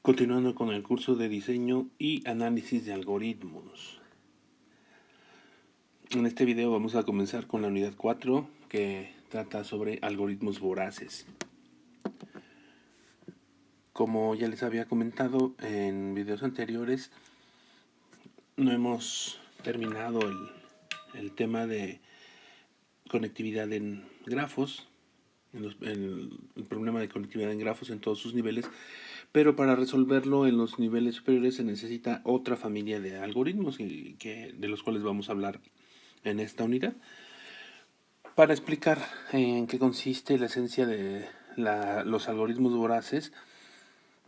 Continuando con el curso de diseño y análisis de algoritmos. En este video vamos a comenzar con la unidad 4 que trata sobre algoritmos voraces. Como ya les había comentado en videos anteriores, no hemos terminado el tema de conectividad en grafos, el problema de conectividad en grafos en todos sus niveles, pero para resolverlo en los niveles superiores se necesita otra familia de algoritmos de los cuales vamos a hablar en esta unidad. Para explicar en qué consiste la esencia de los algoritmos voraces,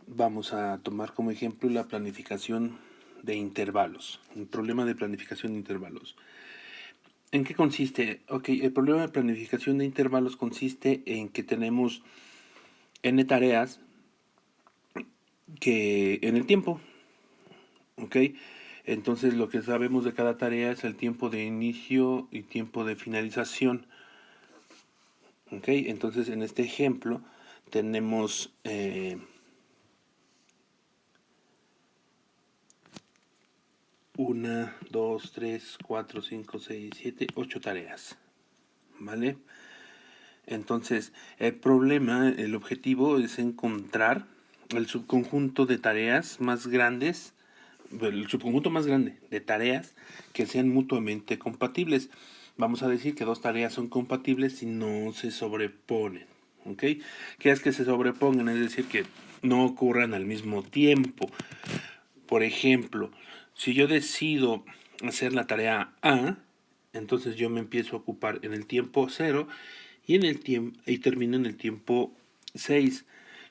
vamos a tomar como ejemplo la planificación de intervalos, el problema de planificación de intervalos. ¿En qué consiste? El problema de planificación de intervalos consiste en que tenemos n tareas que en el tiempo, Entonces lo que sabemos de cada tarea es el tiempo de inicio y tiempo de finalización. Entonces en este ejemplo tenemos 1, 2, 3, 4, 5, 6, 7, 8 tareas, ¿vale? Entonces el objetivo es encontrar el subconjunto de tareas más grandes, el subconjunto más grande de tareas que sean mutuamente compatibles. Vamos a decir que dos tareas son compatibles si no se sobreponen, ¿Qué es que se sobrepongan? Es decir, que no ocurran al mismo tiempo. Por ejemplo, si yo decido hacer la tarea A, entonces yo me empiezo a ocupar en el tiempo 0 y termino en el tiempo 6.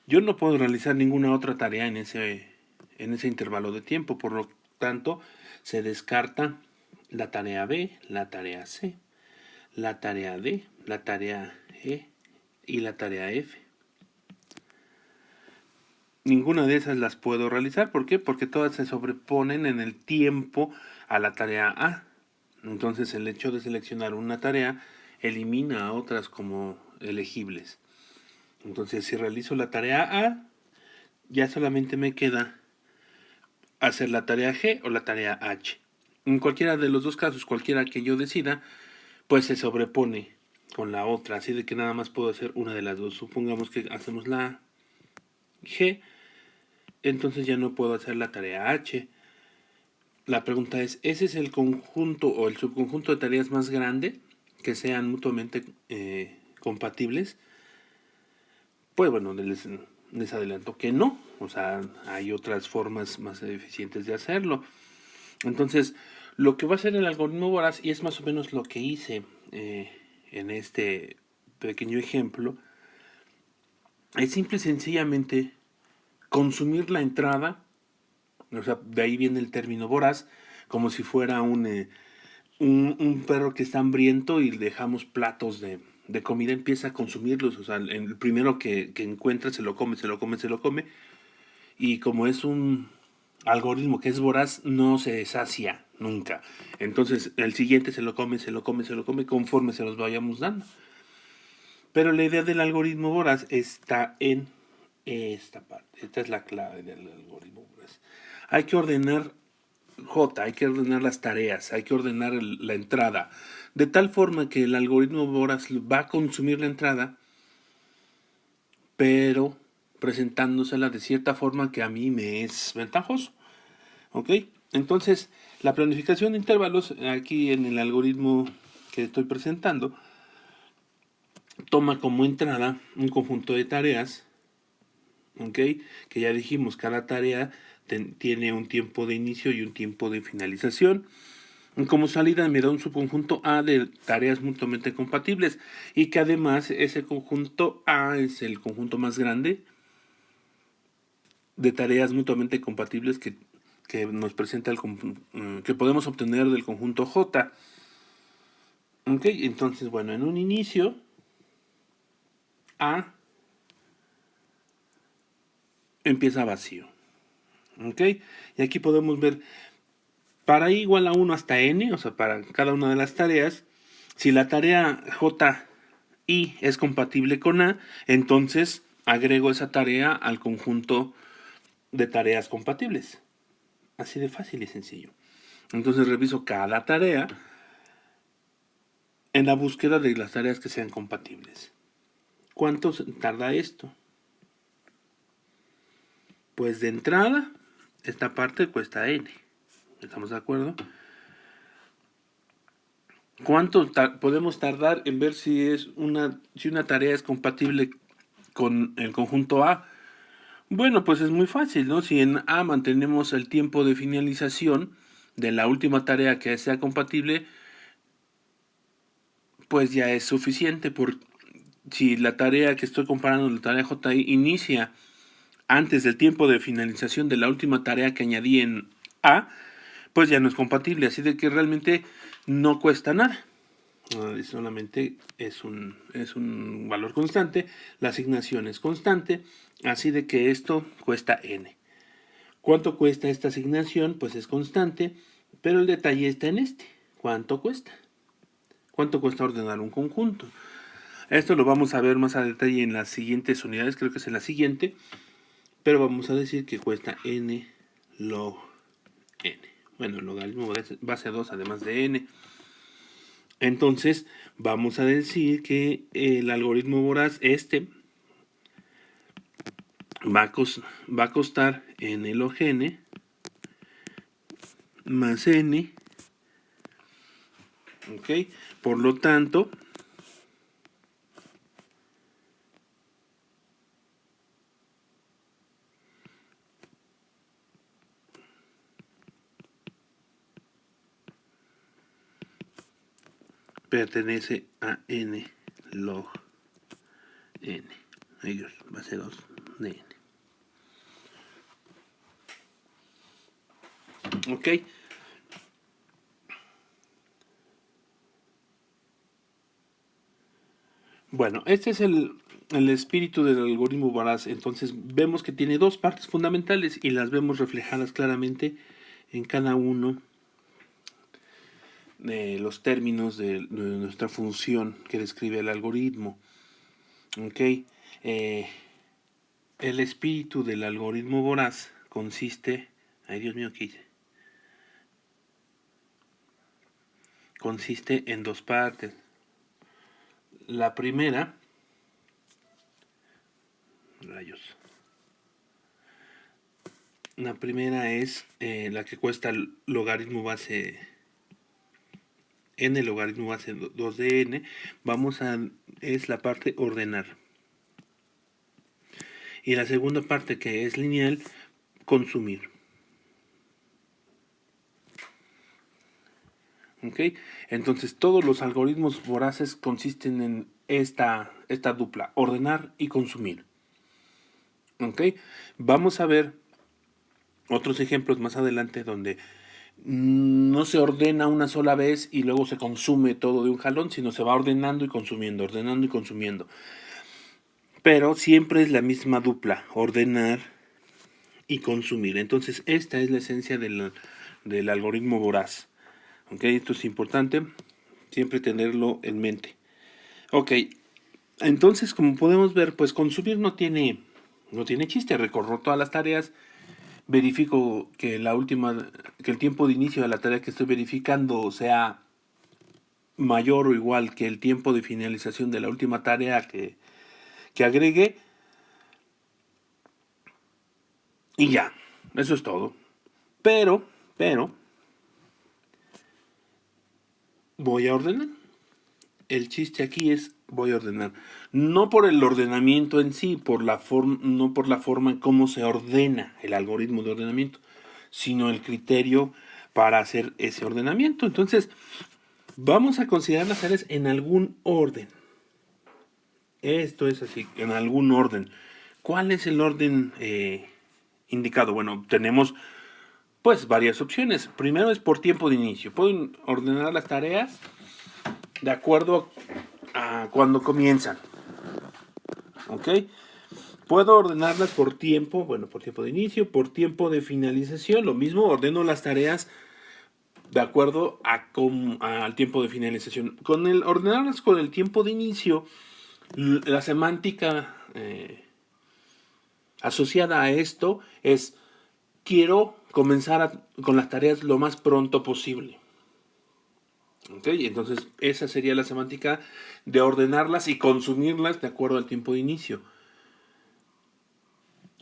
Yo no puedo realizar ninguna otra tarea en ese intervalo de tiempo, por lo tanto se descarta la tarea B, la tarea C, la tarea D, la tarea E y la tarea F. Ninguna de esas las puedo realizar. ¿Por qué? Porque todas se sobreponen en el tiempo a la tarea A. Entonces el hecho de seleccionar una tarea elimina a otras como elegibles. Entonces si realizo la tarea A, ya solamente me queda hacer la tarea G o la tarea H. En cualquiera de los dos casos, cualquiera que yo decida, pues se sobrepone con la otra, así de que nada más puedo hacer una de las dos. Supongamos que hacemos la G, entonces ya no puedo hacer la tarea H. La pregunta es, ¿ese es el conjunto o el subconjunto de tareas más grande que sean mutuamente compatibles? Pues bueno, les adelanto que no. O sea, hay otras formas más eficientes de hacerlo. Entonces, lo que va a hacer el algoritmo voraz, y es más o menos lo que hice en este pequeño ejemplo, es simple y sencillamente consumir la entrada. O sea, de ahí viene el término voraz, como si fuera un perro que está hambriento y le dejamos platos de comida, empieza a consumirlos. O sea, el primero que encuentra se lo come, se lo come, se lo come. Y como es un algoritmo que es voraz, no se sacia nunca. Entonces el siguiente se lo come, se lo come, se lo come conforme se los vayamos dando. Pero la idea del algoritmo voraz está en esta parte. Esta es la clave del algoritmo voraz. Hay que ordenar hay que ordenar las tareas, hay que ordenar la entrada, de tal forma que el algoritmo voraz va a consumir la entrada, pero presentándosela de cierta forma que a mí me es ventajoso. Entonces, la planificación de intervalos, aquí en el algoritmo que estoy presentando, toma como entrada un conjunto de tareas, que ya dijimos, cada tarea tiene un tiempo de inicio y un tiempo de finalización. Como salida me da un subconjunto A de tareas mutuamente compatibles, y que además ese conjunto A es el conjunto más grande de tareas mutuamente compatibles que nos presenta que podemos obtener del conjunto J. Entonces, bueno, en un inicio A empieza vacío. Y aquí podemos ver para i igual a 1 hasta n, o sea, para cada una de las tareas, si la tarea ji es compatible con A, entonces agrego esa tarea al conjunto de tareas compatibles. Así de fácil y sencillo. Entonces reviso cada tarea en la búsqueda de las tareas que sean compatibles. ¿Cuánto tarda esto? Pues de entrada, esta parte cuesta n. ¿Estamos de acuerdo? ¿Cuánto podemos tardar en ver si una tarea es compatible con el conjunto A? Bueno, pues es muy fácil, ¿no? Si en A mantenemos el tiempo de finalización de la última tarea que sea compatible, pues ya es suficiente. Si la tarea que estoy comparando, la tarea JI, inicia antes del tiempo de finalización de la última tarea que añadí en A, pues ya no es compatible. Así de que realmente no cuesta nada. Solamente es un valor constante, la asignación es constante, así de que esto cuesta n. ¿Cuánto cuesta esta asignación? Pues es constante, pero el detalle está en este. ¿Cuánto cuesta? ¿Cuánto cuesta ordenar un conjunto? Esto lo vamos a ver más a detalle en las siguientes unidades, creo que es en la siguiente, pero vamos a decir que cuesta n log n. Bueno, el logaritmo base 2 además de n. Entonces, vamos a decir que el algoritmo voraz va a costar n log n más n. ¿Ok? Por lo tanto, pertenece a n log n. Ellos, base 2 de n. ¿Ok? Bueno, este es el espíritu del algoritmo voraz. Entonces vemos que tiene dos partes fundamentales y las vemos reflejadas claramente en cada uno de los términos de nuestra función que describe el algoritmo. ¿Ok? El espíritu del algoritmo voraz consiste... Ay, Dios mío, ¿qué hice? Consiste en dos partes. La primera... Rayos. La primera es la que cuesta el logaritmo base n, logaritmo base 2 de n. Es la parte ordenar. Y la segunda parte, que es lineal, consumir. ¿Ok? Entonces todos los algoritmos voraces consisten en esta dupla, ordenar y consumir. ¿Ok? Vamos a ver otros ejemplos más adelante donde no se ordena una sola vez y luego se consume todo de un jalón, sino se va ordenando y consumiendo, ordenando y consumiendo. Pero siempre es la misma dupla, ordenar y consumir. Entonces esta es la esencia del algoritmo voraz. ¿Ok? Esto es importante, siempre tenerlo en mente. Ok, entonces como podemos ver, pues consumir no tiene chiste. Recorro todas las tareas, verifico que el tiempo de inicio de la tarea que estoy verificando sea mayor o igual que el tiempo de finalización de la última tarea que agregué. Y ya, eso es todo. Pero, voy a ordenar. El chiste aquí es voy a ordenar. No por el ordenamiento en sí, no por la forma en cómo se ordena el algoritmo de ordenamiento, sino el criterio para hacer ese ordenamiento. Entonces, vamos a considerar las áreas en algún orden. Esto es así, en algún orden. ¿Cuál es el orden indicado? Bueno, tenemos pues varias opciones. Primero es por tiempo de inicio. Puedo ordenar las tareas de acuerdo a cuando comienzan. ¿Ok? Puedo ordenarlas por tiempo, por tiempo de inicio, por tiempo de finalización. Lo mismo, ordeno las tareas de acuerdo al tiempo de finalización. Ordenarlas con el tiempo de inicio, la semántica Asociada a esto es, quiero comenzar con las tareas lo más pronto posible. ¿Ok? Entonces esa sería la semántica de ordenarlas y consumirlas de acuerdo al tiempo de inicio.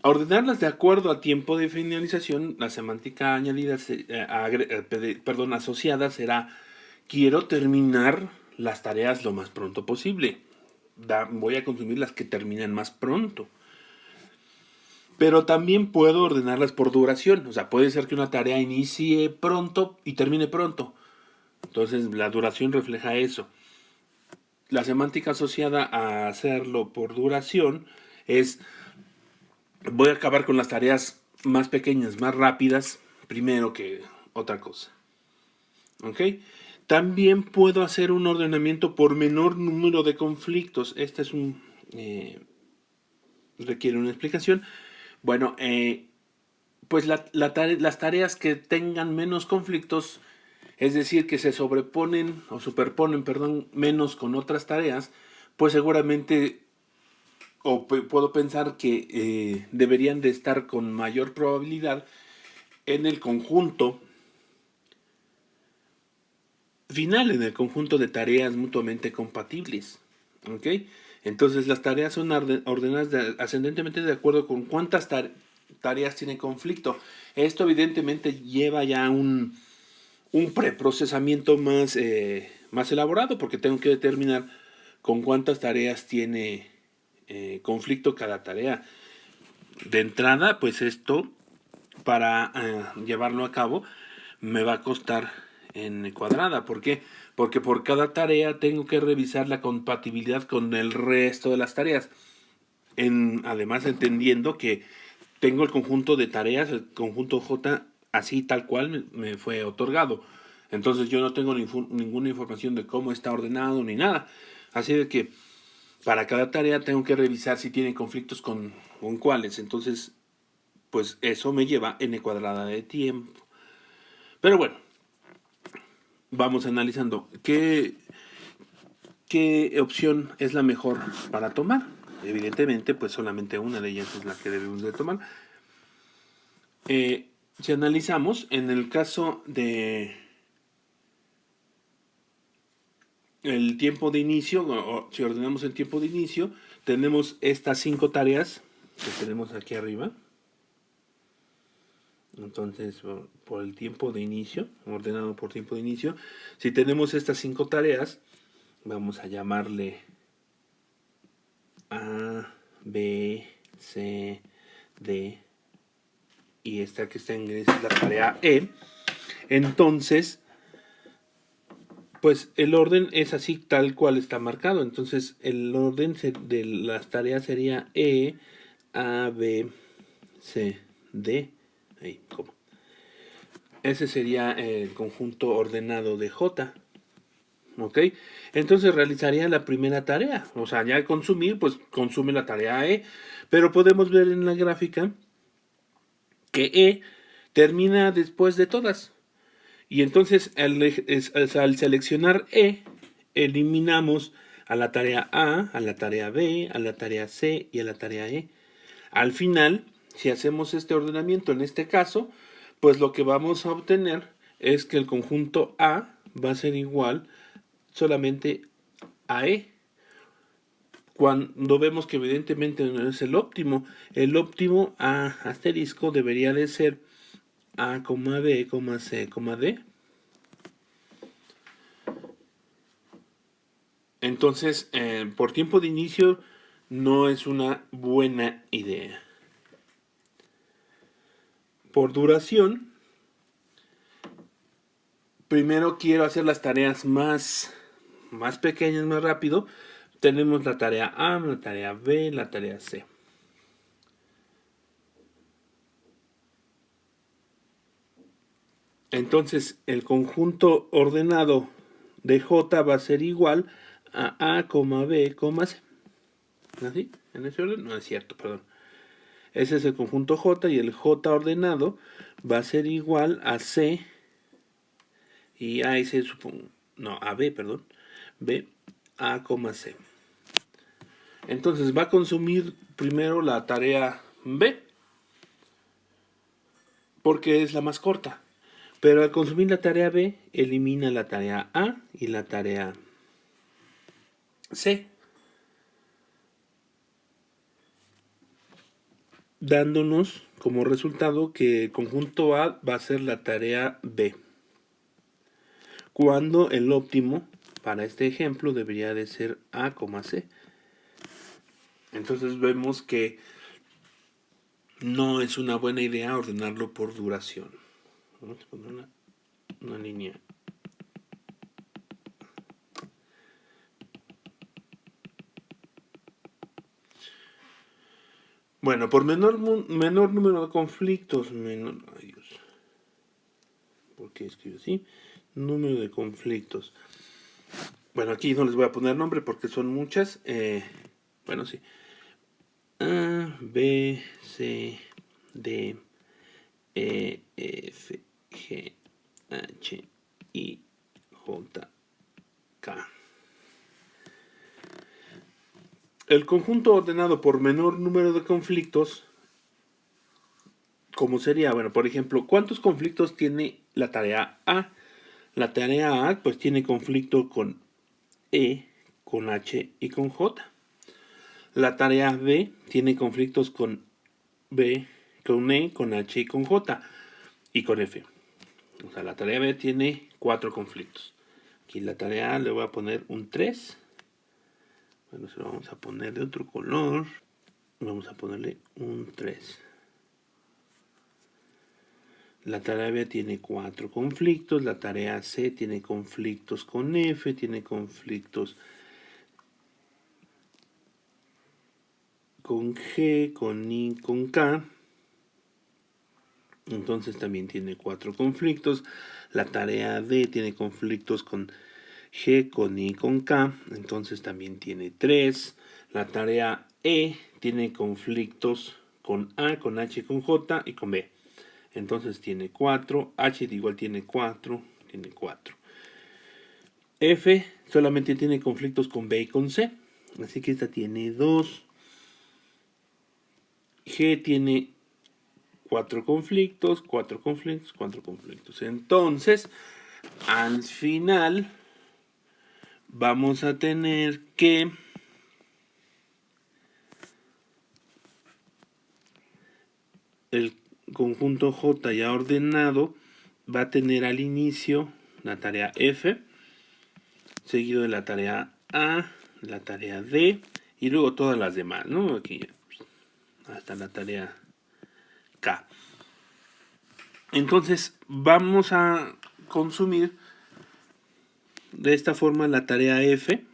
Ordenarlas de acuerdo al tiempo de finalización, la semántica añadida, asociada será, quiero terminar las tareas lo más pronto posible. Voy a consumir las que terminan más pronto. Pero también puedo ordenarlas por duración. O sea, puede ser que una tarea inicie pronto y termine pronto. Entonces la duración refleja eso. La semántica asociada a hacerlo por duración es, voy a acabar con las tareas más pequeñas, más rápidas, primero que otra cosa. ¿Ok? También puedo hacer un ordenamiento por menor número de conflictos. Este es un... requiere una explicación. Bueno, pues las tareas que tengan menos conflictos, es decir, que se sobreponen o superponen, perdón, menos con otras tareas, pues seguramente puedo pensar que deberían de estar con mayor probabilidad en el conjunto final, en el conjunto de tareas mutuamente compatibles. ¿Ok? Entonces las tareas son ordenadas ascendentemente de acuerdo con cuántas tareas tienen conflicto. Esto evidentemente lleva ya un preprocesamiento más elaborado, porque tengo que determinar con cuántas tareas tiene conflicto cada tarea. De entrada, pues esto, para llevarlo a cabo, me va a costar en cuadrada. ¿Por qué? Porque por cada tarea tengo que revisar la compatibilidad con el resto de las tareas. Además, entendiendo que tengo el conjunto de tareas, el conjunto J, así tal cual me fue otorgado. Entonces yo no tengo ninguna información de cómo está ordenado ni nada. Así de que para cada tarea tengo que revisar si tiene conflictos con cuáles. Entonces, pues eso me lleva n cuadrada de tiempo. Pero bueno, vamos analizando qué opción es la mejor para tomar. Evidentemente, pues solamente una de ellas es la que debemos de tomar. Si analizamos, en el caso de el tiempo de inicio, o si ordenamos el tiempo de inicio, tenemos estas 5 tareas que tenemos aquí arriba. Entonces, por el tiempo de inicio, ordenado por tiempo de inicio, si tenemos estas 5 tareas, vamos a llamarle A, B, C, D, y esta que está en inglés es la tarea E. Entonces, pues el orden es así tal cual está marcado. Entonces el orden de las tareas sería E, A, B, C, D. Ahí, ¿cómo? Ese sería el conjunto ordenado de J. ¿Ok? Entonces realizaría la primera tarea. O sea, ya al consumir, pues consume la tarea E. Pero podemos ver en la gráfica que E termina después de todas. Y entonces al seleccionar E, eliminamos a la tarea A, a la tarea B, a la tarea C y a la tarea E. Al final, si hacemos este ordenamiento en este caso, pues lo que vamos a obtener es que el conjunto A va a ser igual solamente a E. Cuando vemos que evidentemente no es el óptimo A asterisco debería de ser A, B, C, D. Entonces, por tiempo de inicio no es una buena idea. Por duración, primero quiero hacer las tareas más pequeñas, más rápido. Tenemos la tarea A, la tarea B, la tarea C. Entonces, el conjunto ordenado de J va a ser igual a A, B, C. ¿Así? ¿En ese orden? No es cierto, perdón. Ese es el conjunto J y el J ordenado va a ser igual a C y A y C, supongo. No, a B, perdón. B, A, C. Entonces va a consumir primero la tarea B, porque es la más corta. Pero al consumir la tarea B, elimina la tarea A y la tarea C, dándonos como resultado que el conjunto A va a ser la tarea B, cuando el óptimo para este ejemplo debería de ser A, C. Entonces vemos que no es una buena idea ordenarlo por duración. Vamos a poner una línea. Bueno, por menor número de conflictos, ay Dios, ¿por qué escribo así? Número de conflictos. Bueno, aquí no les voy a poner nombre porque son muchas. Bueno, sí. A, B, C, D, E, F, G, H, I, J, K. El conjunto ordenado por menor número de conflictos, ¿cómo sería? Bueno, por ejemplo, ¿cuántos conflictos tiene la tarea A? La tarea A pues tiene conflicto con E, con H y con J. La tarea B tiene conflictos con B, con E, con H y con J y con F. O sea, la tarea B tiene 4 conflictos. Aquí la tarea A le voy a poner un 3. Bueno, se lo vamos a poner de otro color. Vamos a ponerle un 3. La tarea B tiene 4 conflictos. La tarea C tiene conflictos con F, tiene conflictos con G, con I, con K. Entonces también tiene 4 conflictos. La tarea D tiene conflictos con G, con I, con K. Entonces también tiene 3. La tarea E tiene conflictos con A, con H, con J y con B. Entonces tiene 4. H igual tiene 4. Tiene 4. F solamente tiene conflictos con B y con C. Así que esta tiene 2. G tiene 4 conflictos, 4 conflictos, 4 conflictos. Entonces, al final, vamos a tener que el conjunto J ya ordenado va a tener al inicio la tarea F, seguido de la tarea A, la tarea D y luego todas las demás, ¿no? Aquí hasta la tarea K. Entonces vamos a consumir de esta forma la tarea F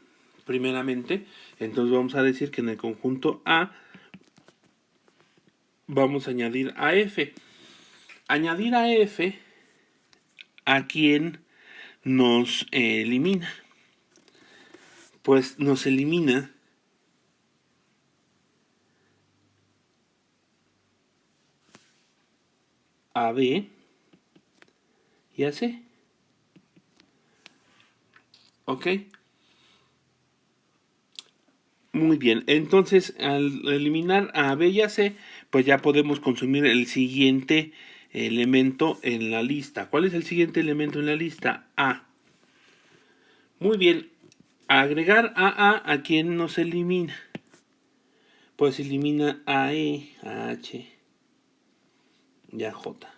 primeramente. Entonces vamos a decir que en el conjunto A vamos a añadir a F. Añadir a F a quien nos elimina. Pues nos elimina a B y a C. ¿Ok? Muy bien. Entonces, al eliminar a B y a C, pues ya podemos consumir el siguiente elemento en la lista. ¿Cuál es el siguiente elemento en la lista? A. Muy bien. Agregar a quien nos elimina. Pues elimina a E, a H y a J.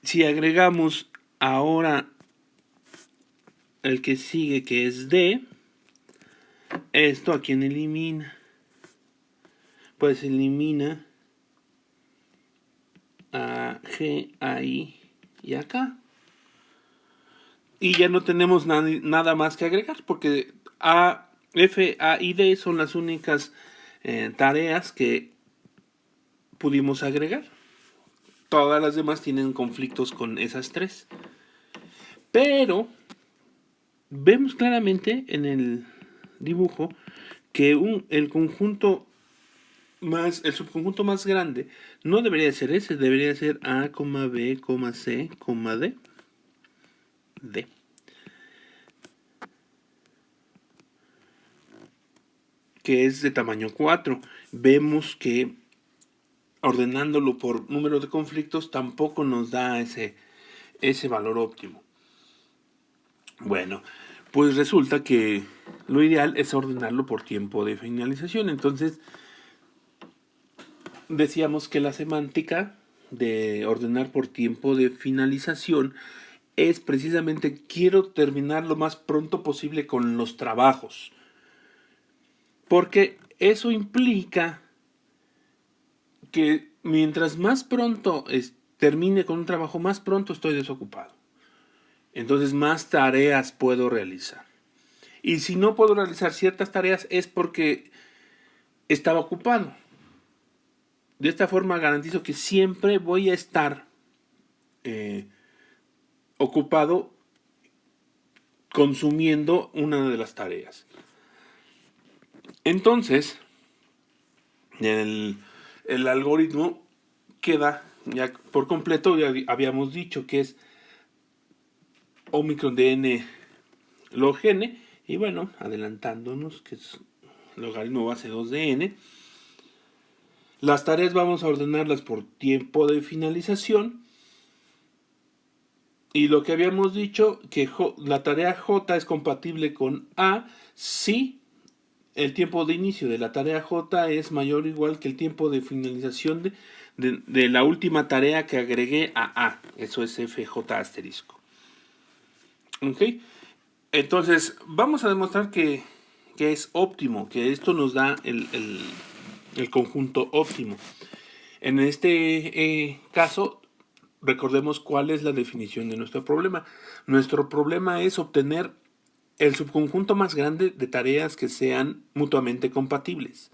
Si agregamos ahora el que sigue, que es D, esto a quien elimina. Pues elimina a G, a I y a K. Y ya no tenemos nada más que agregar, porque A, F, A y D son las únicas tareas que pudimos agregar. Todas las demás tienen conflictos con esas 3. Pero vemos claramente en el dibujo que el subconjunto más grande no debería ser ese, debería ser A, B, C, D. D. que es de tamaño 4. Vemos que ordenándolo por número de conflictos tampoco nos da ese valor óptimo. Bueno, pues resulta que lo ideal es ordenarlo por tiempo de finalización. Entonces, decíamos que la semántica de ordenar por tiempo de finalización es precisamente quiero terminar lo más pronto posible con los trabajos. Porque eso implica que mientras más pronto termine con un trabajo, más pronto estoy desocupado. Entonces más tareas puedo realizar. Y si no puedo realizar ciertas tareas es porque estaba ocupado. De esta forma garantizo que siempre voy a estar ocupado consumiendo una de las tareas. Entonces, el algoritmo queda ya por completo, ya habíamos dicho que es Omicron de n log n, y bueno, adelantándonos, que es logaritmo base 2 de n. Las tareas vamos a ordenarlas por tiempo de finalización. Y lo que habíamos dicho, que la tarea J es compatible con A si el tiempo de inicio de la tarea J es mayor o igual que el tiempo de finalización de la última tarea que agregué a A. Eso es FJ asterisco. ¿Ok? Entonces, vamos a demostrar que es óptimo, que esto nos da el conjunto óptimo. En este caso, recordemos cuál es la definición de nuestro problema. Nuestro problema es obtener el subconjunto más grande de tareas que sean mutuamente compatibles.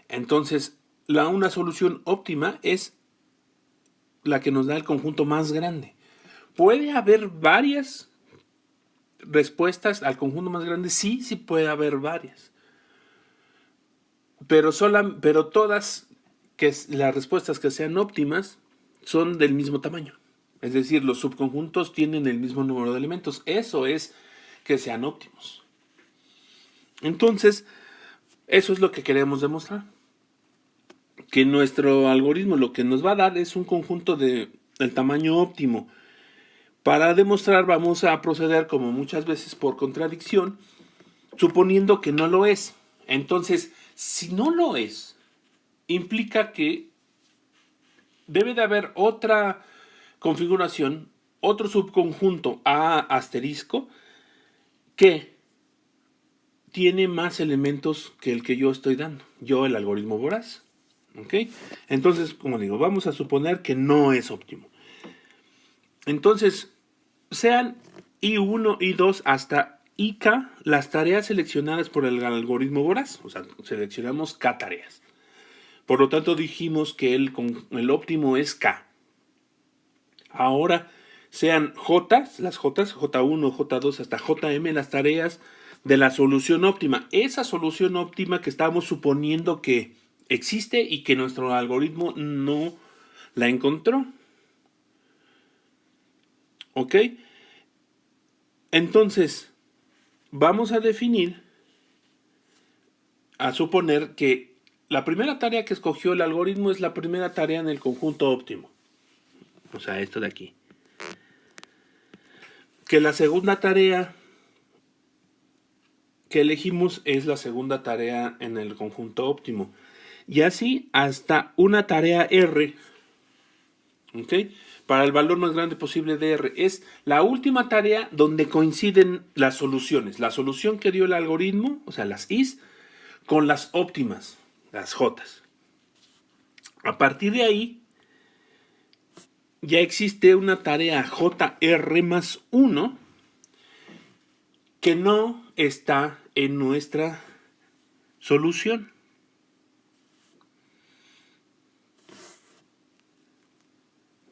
Entonces, una solución óptima es la que nos da el conjunto más grande. ¿Puede haber varias respuestas al conjunto más grande? Sí, sí puede haber varias. Pero todas las respuestas que sean óptimas son del mismo tamaño. Es decir, los subconjuntos tienen el mismo número de elementos. Eso es que sean óptimos. Entonces, eso es lo que queremos demostrar. Que nuestro algoritmo lo que nos va a dar es un conjunto del tamaño óptimo. Para demostrar vamos a proceder como muchas veces por contradicción, suponiendo que no lo es. Entonces, si no lo es, implica que debe de haber otra configuración, otro subconjunto A asterisco que tiene más elementos que el que yo estoy dando. Yo, el algoritmo voraz. ¿Ok? Entonces, como digo, vamos a suponer que no es óptimo. Entonces, sean I1, I2 hasta IK las tareas seleccionadas por el algoritmo voraz. O sea, seleccionamos K tareas. Por lo tanto, dijimos que el óptimo es K. Ahora, sean J, las J, J1, J2 hasta JM, las tareas de la solución óptima. Esa solución óptima que estamos suponiendo que existe y que nuestro algoritmo no la encontró. ¿Ok? Entonces, vamos a definir, a suponer que la primera tarea que escogió el algoritmo es la primera tarea en el conjunto óptimo. O sea, esto de aquí. Que la segunda tarea que elegimos es la segunda tarea en el conjunto óptimo. Y así hasta una tarea R. ¿Ok? Para el valor más grande posible de R. Es la última tarea donde coinciden las soluciones. La solución que dio el algoritmo, o sea, las Is, con las óptimas, las Jotas. A partir de ahí, ya existe una tarea JR más 1 que no está en nuestra solución.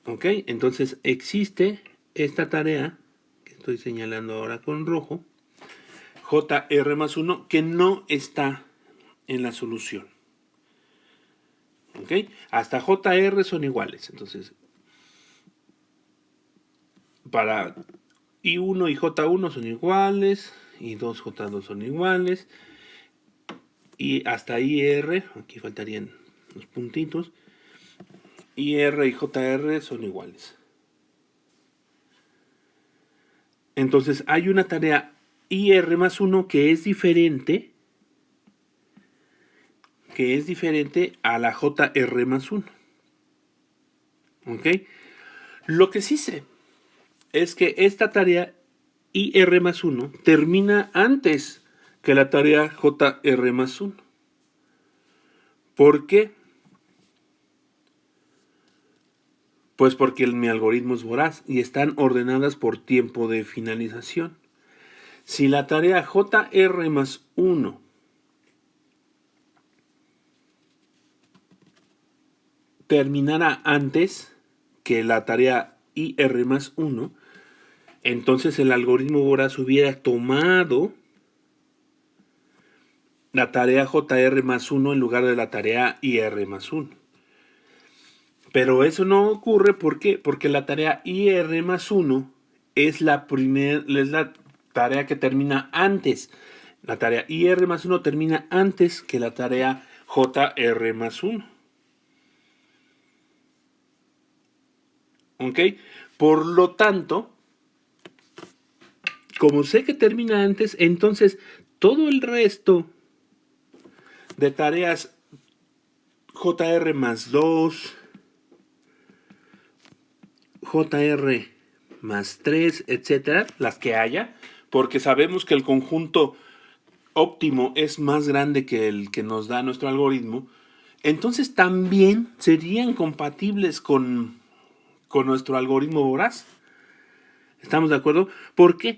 ¿Ok? Entonces existe esta tarea que estoy señalando ahora con rojo, JR más 1, que no está en la solución. ¿Ok? Hasta JR son iguales. Entonces, para I1 y J1 son iguales, I2, J2 son iguales, y hasta IR, aquí faltarían los puntitos, IR y JR son iguales. Entonces hay una tarea IR más 1 que es diferente a la JR más 1. ¿Ok? Lo que sí sé es que esta tarea IR más 1 termina antes que la tarea JR más 1. ¿Por qué? Pues porque mi algoritmo es voraz y están ordenadas por tiempo de finalización. Si la tarea JR más 1 terminara antes que la tarea IR más 1, entonces el algoritmo voraz hubiera tomado la tarea JR más 1 en lugar de la tarea IR más 1. Pero eso no ocurre, ¿por qué? Porque la tarea IR más 1 es la tarea que termina antes. La tarea IR más 1 termina antes que la tarea JR más 1. ¿Ok? Por lo tanto, como sé que termina antes, entonces todo el resto de tareas JR más 2, JR más 3, etcétera, las que haya, porque sabemos que el conjunto óptimo es más grande que el que nos da nuestro algoritmo, entonces también serían compatibles con nuestro algoritmo voraz. ¿Estamos de acuerdo? ¿Por qué?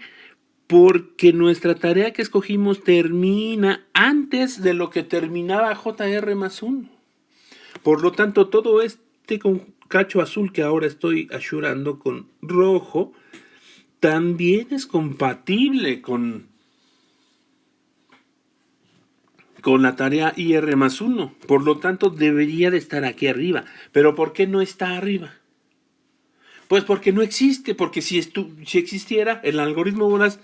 Porque nuestra tarea que escogimos termina antes de lo que terminaba JR más 1. Por lo tanto, todo este cacho azul que ahora estoy asurando con rojo también es compatible con la tarea IR más 1. Por lo tanto, debería de estar aquí arriba. ¿Pero por qué no está arriba? Pues porque no existe, porque si existiera, el algoritmo voraz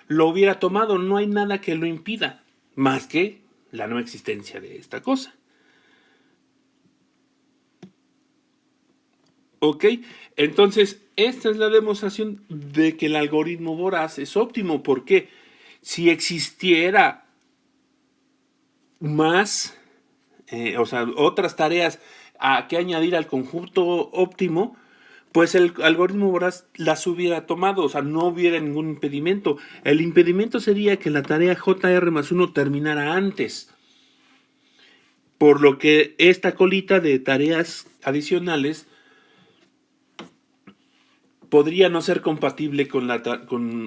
lo hubiera tomado. No hay nada que lo impida, más que la no existencia de esta cosa. ¿Ok? Entonces, esta es la demostración de que el algoritmo voraz es óptimo. ¿Por qué? Si existiera más, otras tareas a que añadir al conjunto óptimo, pues el algoritmo voraz las hubiera tomado, o sea, no hubiera ningún impedimento. El impedimento sería que la tarea JR más 1 terminara antes. Por lo que esta colita de tareas adicionales podría no ser compatible con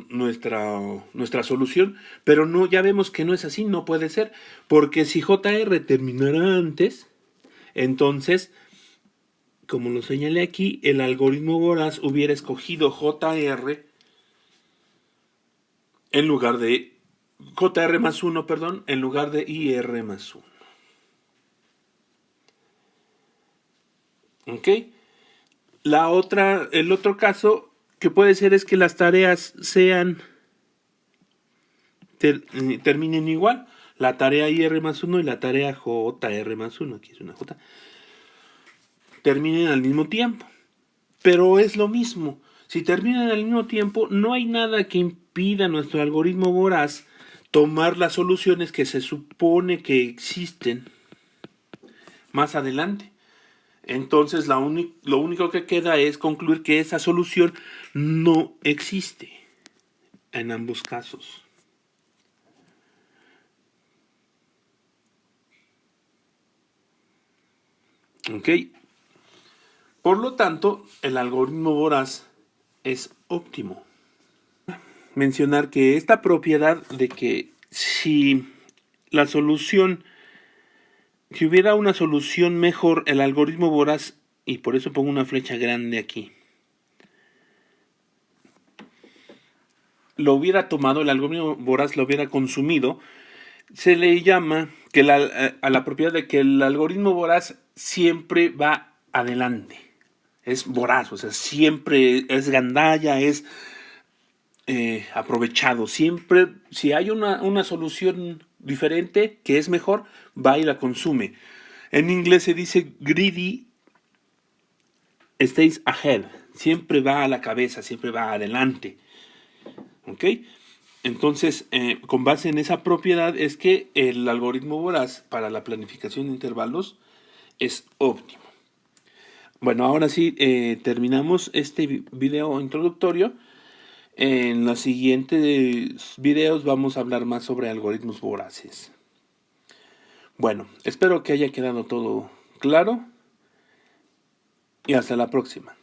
nuestra solución, pero no, ya vemos que no es así, no puede ser, porque si JR terminara antes, entonces, como lo señalé aquí, el algoritmo voraz hubiera escogido JR en lugar de JR más 1, perdón, en lugar de IR más 1. ¿Ok? El otro caso que puede ser es que las tareas terminen igual. La tarea IR más 1 y la tarea JR más 1, aquí es una J, terminen al mismo tiempo. Pero es lo mismo. Si terminan al mismo tiempo, no hay nada que impida a nuestro algoritmo voraz tomar las soluciones que se supone que existen más adelante. Entonces lo único que queda es concluir que esa solución no existe en ambos casos. ¿Ok? Por lo tanto, el algoritmo voraz es óptimo. Mencionar que esta propiedad de que si hubiera una solución mejor, el algoritmo voraz, y por eso pongo una flecha grande aquí, lo hubiera tomado, el algoritmo voraz lo hubiera consumido, se le llama a la propiedad de que el algoritmo voraz siempre va adelante. Es voraz, o sea, siempre es gandalla, es aprovechado. Siempre, si hay una solución diferente, que es mejor, va y la consume. En inglés se dice greedy stays ahead. Siempre va a la cabeza, siempre va adelante. ¿Ok? Entonces, con base en esa propiedad es que el algoritmo voraz para la planificación de intervalos es óptimo. Bueno, ahora sí, terminamos este video introductorio. En los siguientes videos vamos a hablar más sobre algoritmos voraces. Bueno, espero que haya quedado todo claro y hasta la próxima.